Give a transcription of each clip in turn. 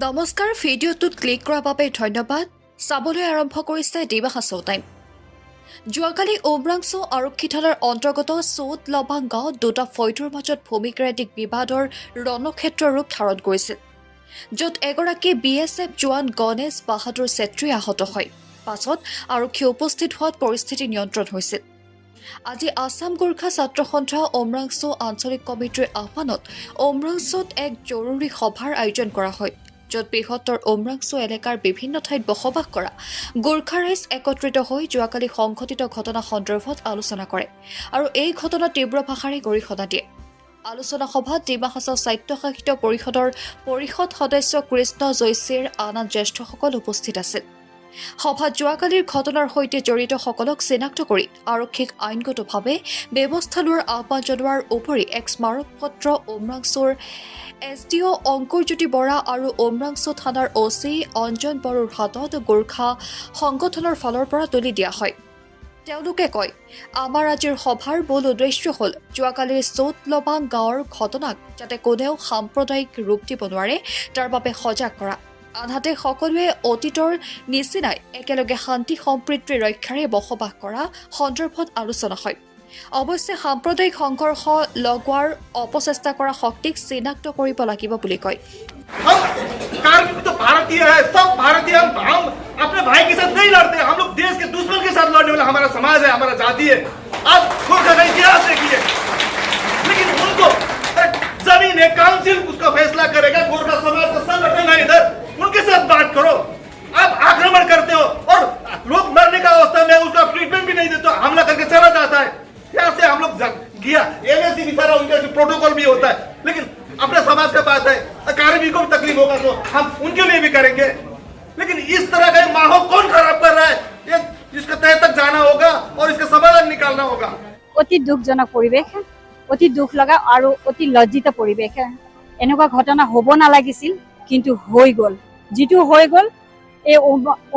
নমস্কাৰ, ভিডিঅ'টোত ক্লিক কৰাৰ বাবে ধন্যবাদ। চাবলৈ আৰম্ভ কৰিছে দ্বিবাহা টাইম। যোৱাকালি উমৰাংচু আৰক্ষী থানাৰ অন্তৰ্গত চৌট লবাং গাঁৱত দুটা ফৈদৰ মাজত ভূমিকৰাধিক বিবাদৰ ৰণক্ষেত্ৰ ৰূপ ধাৰণ কৰিছিল, য'ত এগৰাকী BSF জোৱান গণেশ বাহাদুৰ চেত্ৰী আহত হয়। পাছত আৰক্ষী উপস্থিত হোৱাত পৰিস্থিতি নিয়ন্ত্ৰণ হৈছিল। আজি আছাম গোৰ্খা ছাত্ৰ সন্থা উমৰাংচু আঞ্চলিক কমিটিৰ আহ্বানত উমৰাংচুত এক জৰুৰী সভাৰ আয়োজন কৰা হয়, য'ত বৃহত্তৰ উমৰাংচু এলেকাৰ বিভিন্ন ঠাইত বসবাস কৰা গোৰ্খা ৰাইজ একত্ৰিত হৈ যোৱাকালি সংঘটিত ঘটনা সন্দৰ্ভত আলোচনা কৰে আৰু এই ঘটনা তীব্ৰ ভাষাৰে গৰিহণা দিয়ে। আলোচনা সভাত ডিমাহাছাও স্বায়ত্তশাসিত পৰিষদৰ পৰিষদ সদস্য কৃষ্ণ জৈশীৰ আন জ্যেষ্ঠসকল উপস্থিত আছিল। সভাত যোৱাকালিৰ ঘটনাৰ সৈতে জড়িতসকলক চিনাক্ত কৰি আৰক্ষীক আইনগতভাৱে ব্যৱস্থা লোৱাৰ আহ্বান জনোৱাৰ উপৰি এক স্মাৰকপত্ৰ উমৰাংচুৰ SDO অংকুৰজ্যোতি বৰা আৰু উমৰাংচু থানাৰ OC অঞ্জন বড়োৰ হাতত গোৰ্খা সংগঠনৰ ফালৰ পৰা তুলি দিয়া হয়। তেওঁলোকে কয়, আমাৰ আজিৰ সভাৰ মূল উদ্দেশ্য হ'ল যোৱাকালিৰ চৌট লবাং গাঁৱৰ ঘটনাক যাতে কোনেও সাম্প্ৰদায়িক ৰূপ দিব নোৱাৰে তাৰ বাবে সজাগ কৰা, আনহাতে সকলোৱে অতীতৰ নিচিনাই একেলগে শান্তি সম্প্ৰীতি ৰক্ষাৰে বসবাস কৰা সন্দৰ্ভত আলোচনা হয়। অৱশ্যে সাম্প্ৰদায়িক সংঘৰ্ষ লগোৱাৰ অপচেষ্টা কৰা শক্তিক চিনাক্ত কৰিব লাগিব বুলি কয়। भारतीय है, सब भारतीय। हम अपने भाई के साथ नहीं लड़ते, हम लोग देश के दुश्मन के साथ लड़ने वाला हमारा समाज है, हमारा जाति है। आज गोरखा का इतिहास देखिए, लेकिन उनको जमीन है, काउंसिल उसका फैसला करेगा। गोरखा समाज का संगठन है इधर, उनके साथ बात करो। आप आक्रमण करते हो और लोग मरने का अवस्था में उसका ट्रीटमेंट भी नहीं देते, हमला करके चला जाता है। यहाँ से हम लोग गया MSC भी सारा उनका प्रोटोकॉल भी होता है, लेकिन अपने समाज का बात है, कार्य को भी तकलीफ होगा तो हम उनके लिए भी करेंगे। लेकिन इस तरह का माहौल कौन खराब कर रहा है, ये इसका तह तक जाना होगा और इसका समाधान निकालना होगा। অতি দুখজনক পৰিৱেশ, অতি দুখ লগা আৰু অতি লজ্জিত পৰিৱেশ। এনেকুৱা ঘটনা হ'ব নালাগিছিল, কিন্তু হৈ গ'ল। যিটো হৈ গ'ল এই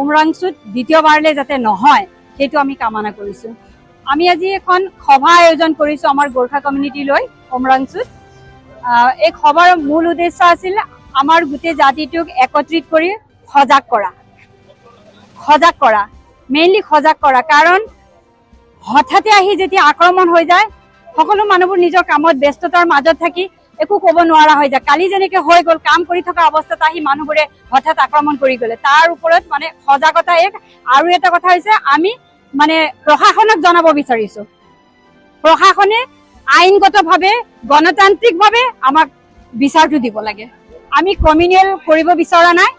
উমৰাংচুত দ্বিতীয়বাৰলৈ যাতে নহয় সেইটো আমি কামনা কৰিছোঁ। আমি আজি এখন সভা আয়োজন কৰিছোঁ আমাৰ গোৰ্খা কমিউনিটি লৈ উমৰাংচুত। এই সভাৰ মূল উদ্দেশ্য আছিল আমাৰ গোটেই জাতিটোক একত্ৰিত কৰি সজাগ কৰা, মেইনলি সজাগ কৰা। কাৰণ হঠাতে আহি যেতিয়া আক্ৰমণ হৈ যায়, সকলো মানুহবোৰ নিজৰ কামত ব্যস্ততাৰ মাজত থাকি একো ক'ব নোৱাৰা হৈ যায়। কালি যেনেকে হৈ গ'ল, কাম কৰি থকা অৱস্থাত আহি মানুহবোৰে হঠাৎ আক্ৰমণ কৰি গ'লে, তাৰ ওপৰত মানে সজাগতা এক। আৰু এটা কথা হৈছে আমি মানে প্ৰশাসনক জনাব বিচাৰিছো, প্ৰশাসনে আইনগতভাৱে গণতান্ত্ৰিকভাৱে আমাক বিচাৰটো দিব লাগে। আমি কমিউনেল কৰিব বিচৰা নাই,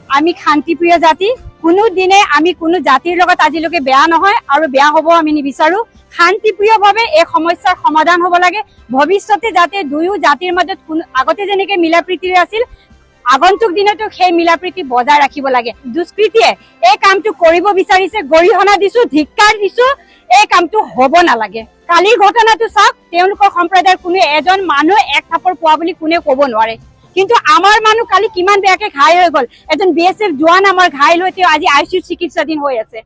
আমি শান্তিপ্ৰিয় জাতি। কোনো দিনে আমি কোনো জাতিৰ লগত আজিলৈকে বেয়া নহয় আৰু বেয়া হ'ব আমি নিবিচাৰো। শান্তিপ্ৰিয়ভাৱে এই সমস্যাৰ সমাধান হ'ব লাগে। ভৱিষ্যতে যাতে দুয়ো জাতিৰ মাজত আগতে যেনেকে মিলা প্ৰীতিৰে আছিল, আগন্তুক দিনতো সেই মিলা প্ৰীতি বজাই ৰাখিব লাগে। দুষ্কৃতিয়ে এই কামটো কৰিব বিচাৰিছে, গৰিহণা দিছো, ধিক্কাৰ দিছো। এই কামটো হ'ব নালাগে। কালিৰ ঘটনাটো চাওক, তেওঁলোকৰ সম্প্ৰদায়ৰ কোনো এজন মানুহ এক থাপৰ পোৱা বুলি কোনে ক'ব নোৱাৰে, কিন্তু আমাৰ মানুহ কালি কিমান বেয়াকে ঘাই হৈ গ'ল। এজন BSF জোৱান আমাৰ ঘাই লৈ তেওঁ আজি ICU চিকিৎসাধীন হৈ আছে।